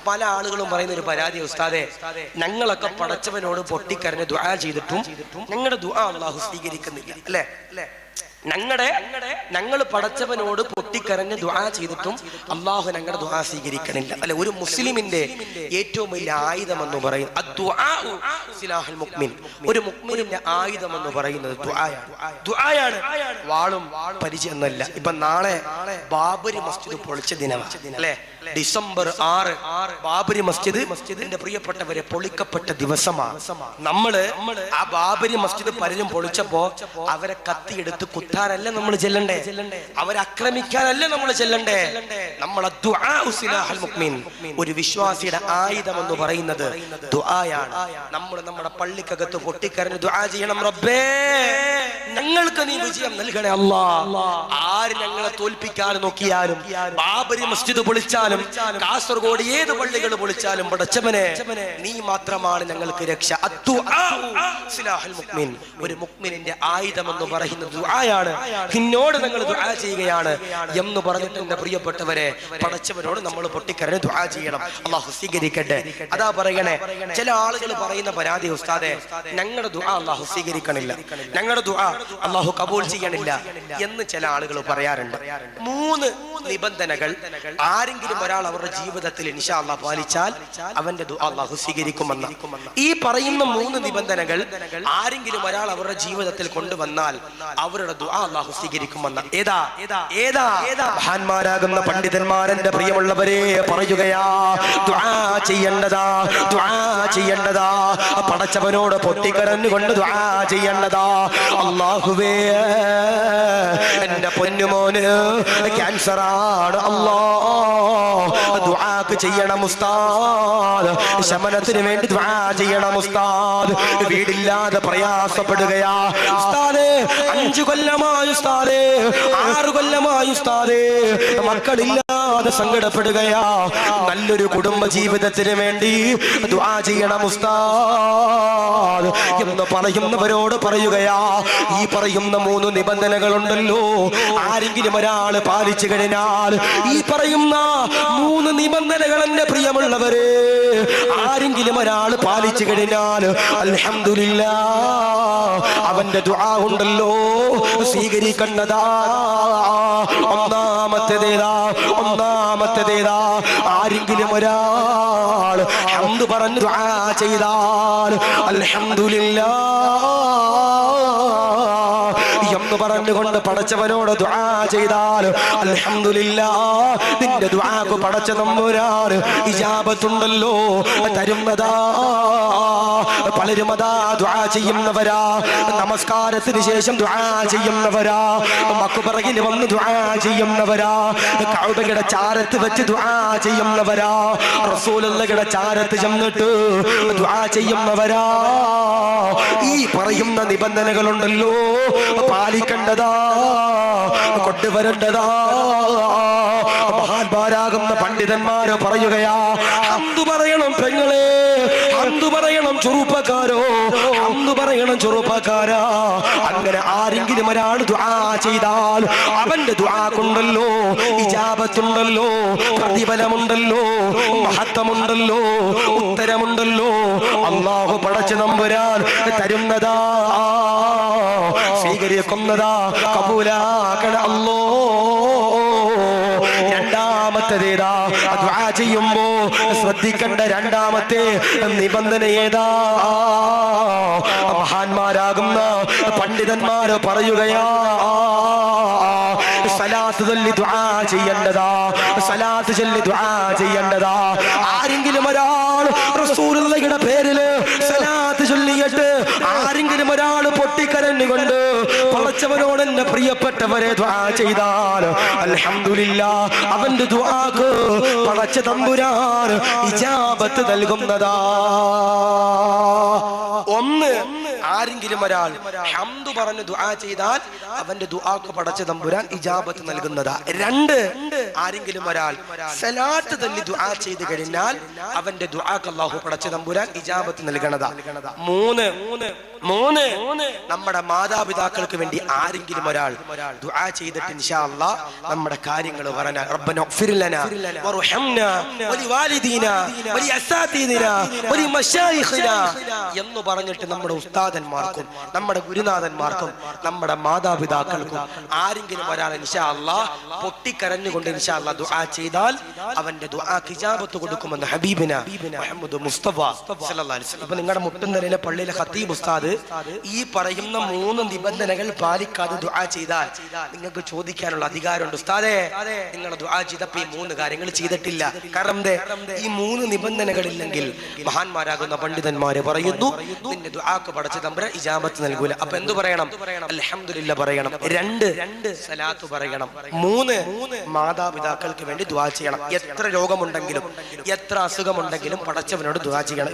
പല ആളുകളും പറയുന്ന ഒരു പരാതി, ഉസ്താദേ, ഞങ്ങളൊക്കെ പടച്ചവനോട് പൊട്ടിക്കരഞ്ഞ് ദുആ ചെയ്തിട്ടും ഞങ്ങളുടെ ദുആ അല്ലാഹു സ്വീകരിക്കുന്നില്ല അല്ലേ? ഞങ്ങൾ പടച്ചവനോട് പൊട്ടിക്കരഞ്ഞ് ദുആ ചെയ്തിട്ടും അല്ലാഹു ഞങ്ങളുടെ ദുആ സ്വീകരിക്കണില്ല അല്ലെ? ഒരു മുസ്ലിമിന്റെ ഏറ്റവും വലിയ ആയുധം എന്ന് പറയുന്നത് അദ്ദുആഉ സിലാഹുൽ മുഅ്മിൻ. ഒരു മുഅ്മിനിന്റെ ആയുധം എന്ന് പറയുന്നത് ദുആയാണ്. വാളും പരിചയമൊന്നുമല്ല. ഇപ്പൊ നാളെ ബാബരി മസ്ജിദ് പൊളിച്ച ദിനമാണ് അല്ലെ? ഡിസംബർ 6 ബാബരി മസ്ജിദിന്റെ പ്രിയപ്പെട്ടവരെ പൊളിക്കപ്പെട്ട ദിവസമാണ്. നമ്മള് ആ ബാബരി മസ്ജിദ് പലരും പൊളിച്ചപ്പോ അവരെ കത്തിയെടുത്ത് കുത്താനല്ല നമ്മൾ ചെല്ലണ്ടേ, അവരെ ആക്രമിക്കാനല്ല നമ്മൾ ചെല്ലണ്ടേ. നമ്മളെ ദുആഉ സിലാഹുൽ മുഅ്മിൻ, ഒരു വിശ്വാസിയുടെ ആയുധം എന്ന് പറയുന്നത് ദുആയാണ്. നമ്മൾ നമ്മുടെ പള്ളിക്കകത്ത് പൊട്ടിക്കരഞ്ഞ് ദുആ ചെയ്യണം, റബ്ബേ ഞങ്ങൾക്ക് നീ വിജയം നൽകണേ അല്ലാഹ്. ആര് ഞങ്ങളെ തോൽപ്പിക്കാൻ നോക്കിയാലും, ബാബരി മസ്ജിദ് പൊളിച്ചാലും, കാസർഗോഡ് ഏത് പള്ളികൾ പൊളിച്ചാലും, പടച്ചവനെ നീ മാത്രമാണ് ഞങ്ങൾക്ക് രക്ഷ. അദ്ദുആഉ സിലാഹുൽ മുഅ്മിൻ, ഒരു മുഅ്മിനിന്റെ ആയുധം എന്ന് പറയുന്നത് ദുആയാണ്. നിന്നോട് ഞങ്ങൾ ദുആ ചെയ്യുകയാണ് എന്ന് പറഞ്ഞിട്ട് എന്റെ പ്രിയപ്പെട്ടവരെ, പടച്ചവനോട് നമ്മൾ പൊട്ടിക്കരഞ്ഞ് ദുആ ചെയ്യണം, അല്ലാഹു സ്വീകരിക്കട്ടെ. അതാ പറയണേ, ചില ആളുകൾ പറയുന്ന പരാതി, ഉസ്താദേ ഞങ്ങളുടെ ദുആ അല്ലാഹു സ്വീകരിക്കണില്ല, ഞങ്ങളുടെ ദുആ അല്ലാഹു കബൂൽ ചെയ്യണില്ല എന്ന് ചില ആളുകൾ പറയാറുണ്ട്. 3 നിബന്ധനകൾ ആരെങ്കിലും ഒരാൾ അവരുടെ ജീവിതത്തിൽ ഇൻഷാ അല്ലാഹ് പാലിച്ചാൽ അവന്റെ ദുആ അല്ലാഹു സ്വീകരിക്കുമെന്ന്. ഈ പറയുന്ന 3 നിബന്ധനകൾ ആരെങ്കിലും ഒരാൾ അവരുടെ ജീവിതത്തിൽ കൊണ്ടുവന്നാൽ അവരുടെ ദുആ അല്ലാഹു സ്വീകരിക്കുമെന്ന്. ഏതാ? മഹാന്മാരാകുന്ന പണ്ഡിതന്മാരെന്റെ പ്രിയമുള്ളവരെ പറയുകയാ, ദുആ ചെയ്യേണ്ടതാ പടച്ചവനോട് പൊട്ടിക്കരഞ്ഞുകൊണ്ട് ദുആ ചെയ്യേണ്ടതാ. അല്ലാഹുവേ എന്റെ പൊന്നുമോന് ക്യാൻസറാണ് അല്ലാഹ്, ദുആക്ക് ചെയ്യണം ഉസ്താദ്, ശമനത്തിന് വേണ്ടി ദുആ ചെയ്യണം ഉസ്താദ്. വീടില്ലാതെ പ്രയാസപ്പെടുകയാ ഉസ്താദേ, 5 കൊല്ലമായി ഉസ്താദേ, 6 കൊല്ലമായി ഉസ്താദേ, മക്കളില്ലാതെ സങ്കടപ്പെടുകയാ. നല്ലൊരു കുടുംബ ജീവിതത്തിന് വേണ്ടി ദുആ ചെയ്യണം ഉസ്താദ് എന്ന് പറയുന്നവരോട് പറയുകയാ, ഈ പറയുന്ന 3 നിബന്ധനകളുണ്ടല്ലോ, ആരെങ്കിലും ഒരാൾ പാലിച്ചു കഴിഞ്ഞാൽ, ഈ പറയുന്ന 3 നിബന്ധനകൾ എന്റെ പ്രിയമുള്ളവരെ ആരെങ്കിലും ഒരാൾ പാലിച്ചു കഴിഞ്ഞാൽ അൽഹംദുലില്ലാഹ് അവന്റെ ദുആ ഉണ്ടല്ലോ സ്വീകരിക്കേണ്ടതാ. ഒന്നാമത്തേതാ ആരെങ്കിലും ഒരാൾ ഹംദ് പറഞ്ഞ് ദുആ ചെയ്താൽ അൽഹംദുലില്ലാഹ് എന്ന് പറഞ്ഞുകൊണ്ട് പടച്ചവനോട് ദുആ ചെയ്താൽ അൽഹംദുലില്ലാഹ് നിന്റെ ദുആക്ക് പടച്ച തമ്പുരാൻ ഇജാബത്തുണ്ടല്ലോ തരുന്നതാ. പലരും അതാ ദുആ ചെയ്യുന്നവരാ, നമസ്കാരത്തിന് ശേഷം ദുആ ചെയ്യുന്നവരാ, മക്ബറയിൽ വന്ന് ദുആ ചെയ്യുന്നവരാ, കഅബയുടെ ചാരത്ത് വെച്ച് ദുആ ചെയ്യുന്നവരാ, റസൂലുള്ളാഹിയുടെ ചാരത്ത് ചെന്നിട്ട് ദുആ ചെയ്യുന്നവരാ. ഈ പറയുന്ന നിബന്ധനകളുണ്ടല്ലോ പാലിക്കേണ്ടതാ, കൊണ്ടുവരേണ്ടതാ. മഹാന്മാരാകുന്ന പണ്ഡിതന്മാര് പറയുകയാ, ഹംദ് പറയണം പെങ്ങളെ, ഹംദ് പറയണം ചെറുപ്പക്കാരാ. അങ്ങനെ ആരെങ്കിലും ഒരാൾ ദുആ ചെയ്താൽ അവന്റെ ദുആക്കുണ്ടല്ലോ ഇജാബത്തുണ്ടല്ലോ, പ്രതിഫലമുണ്ടല്ലോ, മഹത്വമുണ്ടല്ലോ, ഉത്തരമുണ്ടല്ലോ. അല്ലാഹു പടച്ച തമ്പുരാൻ തരുന്നതാ, സ്വീകരിക്കുന്നതാ, കബൂലാക്കണ അല്ലാഹ്. രണ്ടാമത്തേതാ, ദുആ ചെയ്യുമ്പോ ശ്രദ്ധിക്കേണ്ട രണ്ടാമത്തെ നിബന്ധന ഏതാ? മഹാന്മാരാകുന്ന പണ്ഡിതന്മാര് പറയുകയാ, സലാത്ത് ചൊല്ലി ദുആ ചെയ്യേണ്ടതാ. ആരെങ്കിലും ഒരാൾ റസൂലുള്ളാഹിയുടെ പേരില് സലാത്ത് ചൊല്ലിയിട്ട് ആരെങ്കിലും ഒരാൾ പൊട്ടിക്കരഞ്ഞുകൊണ്ട് പടച്ചവനോട് എന്നെ പ്രിയപ്പെട്ടവരെ ദുആ ചെയ്താൽ അൽഹംദുലില്ലാഹ് അവന്റെ ദുആക്ക് പടച്ച തമ്പുരാൻ ഇജാബത്ത് നൽകുന്നതാ. ഒന്ന്, ആരെങ്കിലും ഒരാൾ ഹംദ് പറഞ്ഞ് ദുആ ചെയ്താൽ അവന്റെ ദുആക്ക് പടച്ച തമ്പുരാൻ ഇജാബത്ത് നൽകുന്നതാ. 2, ആരെങ്കിലും ഒരാൾ സലാത്ത് ചൊല്ലി ദുആ ചെയ്തു കഴിഞ്ഞാൽ അവന്റെ ദുആക്ക് അല്ലാഹു പടച്ച തമ്പുരാൻ ഇജാബത്ത് നൽകണതാ. 3, മൂന്ന് നമ്മുടെ മാതാപിതാക്കൾക്ക് വേണ്ടി ആരെങ്കിലും ഒരാൾ ദുആ ചെയ്തിട്ട് ഇൻഷാ അല്ലാഹ് നമ്മുടെ കാര്യങ്ങൾ പറഞ്ഞാൽ റബ്ബന ഇഗ്ഫിർ ലനാ വർഹംനാ വലിവാലിദീനാ വലിഅസാതീദിനാ വലിമശായിഖിനാ എന്ന് പറഞ്ഞിട്ട് നമ്മുടെ ഉസ്താദന്മാർക്കും നമ്മുടെ ഗുരുനാഥന്മാർക്കും നമ്മുടെ മാതാപിതാക്കൾക്കും ആരെങ്കിലും ഒരാൾ ഇൻഷാ അല്ലാഹ് പൊട്ടിക്കരഞ്ഞുകൊണ്ട് ഇൻഷാ അല്ലാഹ് ദുആ ചെയ്താൽ അവന്റെ ദുആക്ക് ഇജാബത്ത് കൊടുക്കുമെന്ന് ഹബീബിന മുഹമ്മദ് മുസ്തഫ സല്ലല്ലാഹു അലൈഹി വസല്ലം. അപ്പൊ നിങ്ങളുടെ മുട്ടുനിരയിലെ പള്ളിയിലെ ഖത്തീബ് ഉസ്താദ് ഈ പറയുന്ന 3 നിബന്ധനകൾ പാലിക്കാതെ ദുആ ചെയ്താൽ നിങ്ങൾക്ക് ചോദിക്കാനുള്ള അധികാരമുണ്ട്, ഉസ്താദേ നിങ്ങൾ ദുആ ചെയ്തപ്പോൾ ഈ 3 കാര്യങ്ങൾ ചെയ്തിട്ടില്ല. കാരണം ഈ 3 നിബന്ധനകളില്ലെങ്കിൽ മഹാന്മാരാകുന്ന പണ്ഡിതന്മാര് പറയുന്നു നിന്റെ ദുആക്ക് പടച്ച തമ്പുരാൻ ഇജാബത്ത് നൽകൂല. അപ്പൊ എന്തു പറയണം? അൽഹംദുലില്ലാ പറയണം. 2 സലാത്ത് പറയണം. 3 മാതാപിതാക്കൾക്ക് വേണ്ടി ദുആ ചെയ്യണം. എത്ര രോഗമുണ്ടെങ്കിലും എത്ര അസുഖമുണ്ടെങ്കിലും പടച്ചവനോട് ദുആ ചെയ്യണം.